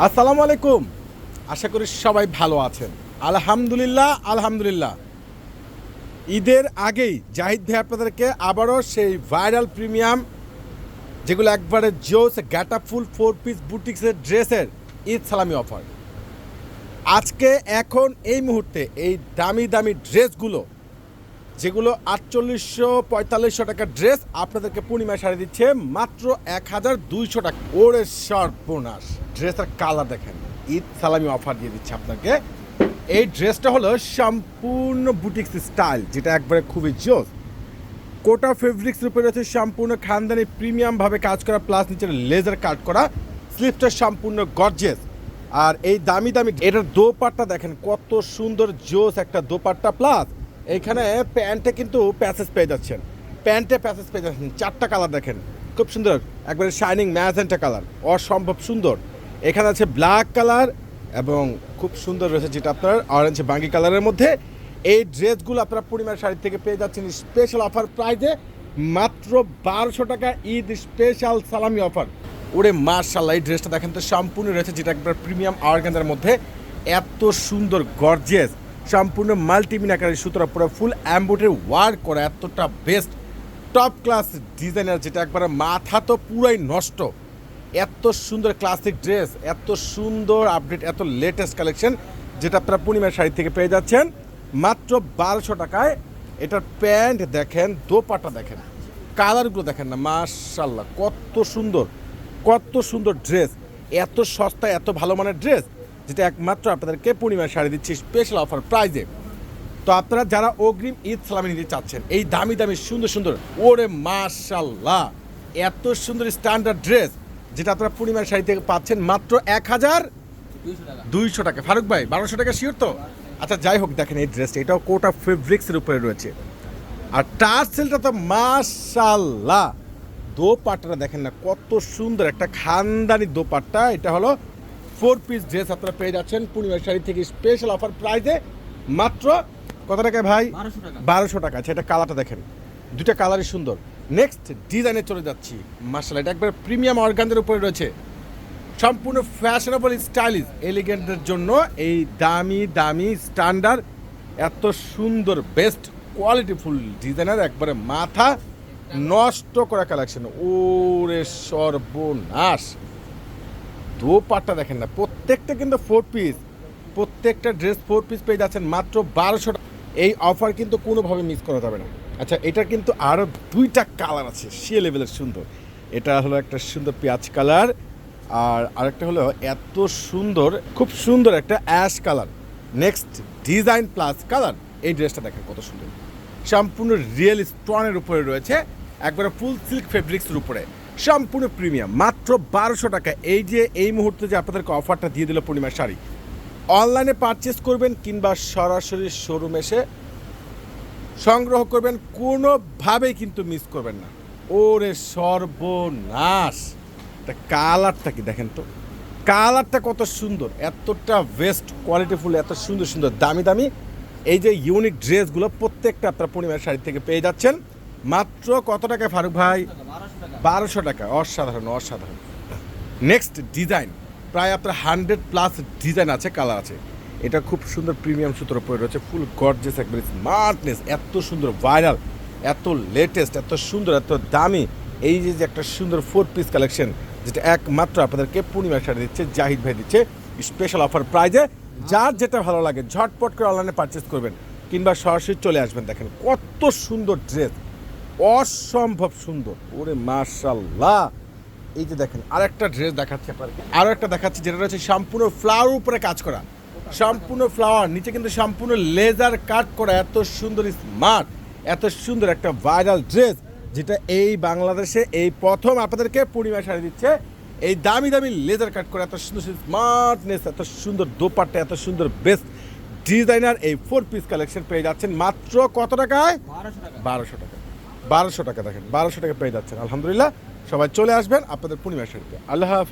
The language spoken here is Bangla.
আসসালামু আলাইকুম। আশা করি সবাই ভালো আছেন। আলহামদুলিল্লাহ। ঈদের আগেই জাহিদ ভাই আপনাদেরকে আবারও সেই ভাইরাল প্রিমিয়াম যেগুলো একবারে জোস ফুল 4 পিস বুটিক্সের ড্রেসের ঈদ সালামি অফার। আজকে এখন এই মুহূর্তে এই দামি দামি ড্রেসগুলো যেগুলো 4800-4500 টাকার ড্রেস আপনাদেরকে পূর্ণিমা শাড়ি দিচ্ছে মাত্র 1200 টাকা। ওরে সর্বনাশ, ড্রেসের কালার দেখেন, ঈদ সালামি অফার দিয়ে দিচ্ছে আপনাকে। এই ড্রেসটা হলো সম্পূর্ণ বুটিক্স স্টাইল, যেটা একবারে খুবই জোস। কোটা ফেব্রিক্স রূপে রয়েছে সম্পূর্ণ খানদানি প্রিমিয়ামভাবে কাজ করা, প্লাস নিচের লেজার কাট করা, স্লিপটা সম্পূর্ণ গর্জিয়াস। আর এই দামি দামি এটার দোপাট্টা দেখেন কত সুন্দর জোস একটা দোপাট্টা, প্লাস এইখানে প্যান্টে কিন্তু প্যাসেজ পেয়ে যাচ্ছেন, চারটা কালার দেখেন খুব সুন্দর, একবারে শাইনিং ম্যাজেন্টা কালার, অসম্ভব সুন্দর। এখানে আছে ব্ল্যাক কালার এবং খুব সুন্দর রয়েছে যেটা আপনার অরেঞ্জ বাঙ্গি কালারের মধ্যে। এই ড্রেসগুলো আপনারা পূর্ণিমার শাড়ি থেকে পেয়ে যাচ্ছেন স্পেশাল অফার প্রাইজে মাত্র 1200 টাকা, ঈদ স্পেশাল সালামি অফার। ওরে মাশাআল্লাহ, এই ড্রেসটা দেখেন তো সম্পূর্ণ রয়েছে যেটা একবার প্রিমিয়াম অর্গানজার মধ্যে, এত সুন্দর গর্জিয়াস, সম্পূর্ণ মাল্টিমিন আকারের সুতরা পুরো ফুল অ্যাম্বোটের ওয়ার্ক করা, এতটা বেস্ট টপ ক্লাস ডিজাইনার, যেটা একবারে মাথা তো পুরাই নষ্ট। এত সুন্দর ক্লাসিক ড্রেস, এত সুন্দর আপডেট, এত লেটেস্ট কালেকশন, যেটা আপনারা পূর্ণিমার শাড়ি থেকে পেয়ে যাচ্ছেন মাত্র 1200 টাকায়। এটার প্যান্ট দেখেন, দোপাট্টা দেখেন, কালারগুলো দেখেন না, মাশাআল্লাহ কত সুন্দর ড্রেস, এত সস্তা এত ভালো মানের ড্রেস, যেটা একমাত্র আপনাদেরকে পূর্ণিমার শাড়ি দিচ্ছি স্পেশাল অফার প্রাইজে। তো আপনারা যারা অগ্রিম ঈদ সালামি নিতে চাচ্ছেন এই দামি দামি সুন্দর, ওরে মাশাআল্লাহ, এত সুন্দর স্ট্যান্ডার্ড ড্রেস, যেটা আপনারা পূর্ণিমার শাড়ি থেকে পাচ্ছেন মাত্র 1200 টাকা। ফারুক ভাই 1200 টাকা শিওর তো? আচ্ছা যাই হোক, দেখেন এই ড্রেসটা, এটাও কোটা ফেব্রিক্সের উপরে রয়েছে, আর টার্সেলটা তো মাশাআল্লাহ, দোপাট্টাটা দেখেন না কত সুন্দর একটা খানদানি দোপাট্টা। এটা হলো 4 পিস ড্রেস আপনারা পেয়ে যাচ্ছেন পূর্ণিমার শাড়ি থেকে স্পেশাল অফার প্রাইজে মাত্র কত টাকায় ভাই? 1200 টাকা। আচ্ছা, এটা কালারটা দেখেন, দুটা কালারই সুন্দর। নেক্সট ডিজাইনে চলে যাচ্ছি, মাশাআল্লাহ, এটা একবার প্রিমিয়াম অর্গানজার উপরে রয়েছে, সম্পূর্ণ ফ্যাশনেবল স্টাইলিশ এলিগেন্টদের জন্য এই দামি স্ট্যান্ডার্ড এত সুন্দর বেস্ট কোয়ালিটিফুল ডিজাইনার, একবারে মাথা নষ্ট করা কালেকশন। ওরে সর্বনাশ, দোপাট্টা দেখেন না, প্রত্যেকটা কিন্তু 4 পিস, প্রত্যেকটা ড্রেস 4 পিস পেয়ে যাচ্ছেন মাত্র 1200 টাকা। এই অফার কিন্তু কোনোভাবে মিস করা যাবে না। আচ্ছা, এটার কিন্তু আরও 2টা কালার আছে, সে লেভেলের সুন্দর। এটা হলো একটা সুন্দর পেঁয়াজ কালার, আর আরেকটা হলো এত সুন্দর, খুব সুন্দর একটা ash colour. Next design plus colour, এই ড্রেসটা দেখেন কত সুন্দর, সম্পূর্ণ রিয়েল স্টোনের উপরে রয়েছে, একবারে ফুল সিল্ক ফেব্রিক্সের উপরে, সম্পূর্ণ প্রিমিয়াম, মাত্র 1200 টাকা। এই যে এই মুহূর্তে যে আপনাদেরকে অফারটা দিয়ে দিল পূর্ণিমার শাড়ি, অনলাইনে পারচেস করবেন কিংবা সরাসরি শোরুম এসে সংগ্রহ করবেন, কোনোভাবেই কিন্তু মিস করবেন না। ওরে সর্বনাশ, কালারটা কি দেখেন তো, কালারটা কত সুন্দর, এতটা বেস্ট কোয়ালিটিফুল, এত সুন্দর দামি এই যে ইউনিক ড্রেসগুলো প্রত্যেকটা আপনারা পূর্ণিমার শাড়ি থেকে পেয়ে যাচ্ছেন মাত্র কত টাকায় ফারুক ভাই? 1200 টাকা। অসাধারণ। নেক্সট ডিজাইন, প্রায় আপনার 100+ ডিজাইন আছে, কালার আছে। এটা খুব সুন্দর প্রিমিয়াম সুতোর উপরে রয়েছে, ফুল গর্জিয়াস, একবারে স্মার্টনেস, এত সুন্দর ভাইরাল, এত লেটেস্ট, এত সুন্দর, এত দামি। এই যে একটা সুন্দর 4 পিস কালেকশন, যেটা একমাত্র আপনাদেরকে পূর্ণিমার শাড়ি দিচ্ছে জাহিদ ভাই, দিচ্ছে স্পেশাল অফার প্রাইজে। যার যেটা ভালো লাগে ঝটপট করে অনলাইনে পারচেস করবেন কিংবা সরাসরি চলে আসবেন। দেখেন কত সুন্দর ড্রেস, অসম্ভব সুন্দর, ওরে মাশাআল্লাহ। এই যে দেখেন আরেকটা ড্রেস দেখাচ্ছি আপনাদেরকে, আরও একটা দেখাচ্ছি, যেটা রয়েছে সম্পূর্ণ ফ্লাওয়ার উপরে কাজ করা, সম্পূর্ণ ফ্লাওয়ার, নিচে কিন্তু সম্পূর্ণ লেজার কাট করা, এত সুন্দর স্মার্ট, এত সুন্দর একটা ভাইরাল ড্রেস, যেটা এই বাংলাদেশে এই প্রথম আপনাদেরকে পূর্ণিমা শাড়ি দিচ্ছে এই দামি লেজার কাট করা, এত সুন্দর স্মার্টনেস, এত সুন্দর দোপাট্টা, এত সুন্দর বেস্ট ডিজাইনার এই 4 পিস কালেকশন পেয়ে যাচ্ছেন মাত্র কত টাকায়? 1200 টাকা। দেখেন 1200 টাকা পেয়ে যাচ্ছেন। আলহামদুলিল্লাহ, সবাই চলে আসবেন আপনাদের পূর্ণিমা শাড়িতে। আল্লাহ হাফেজ।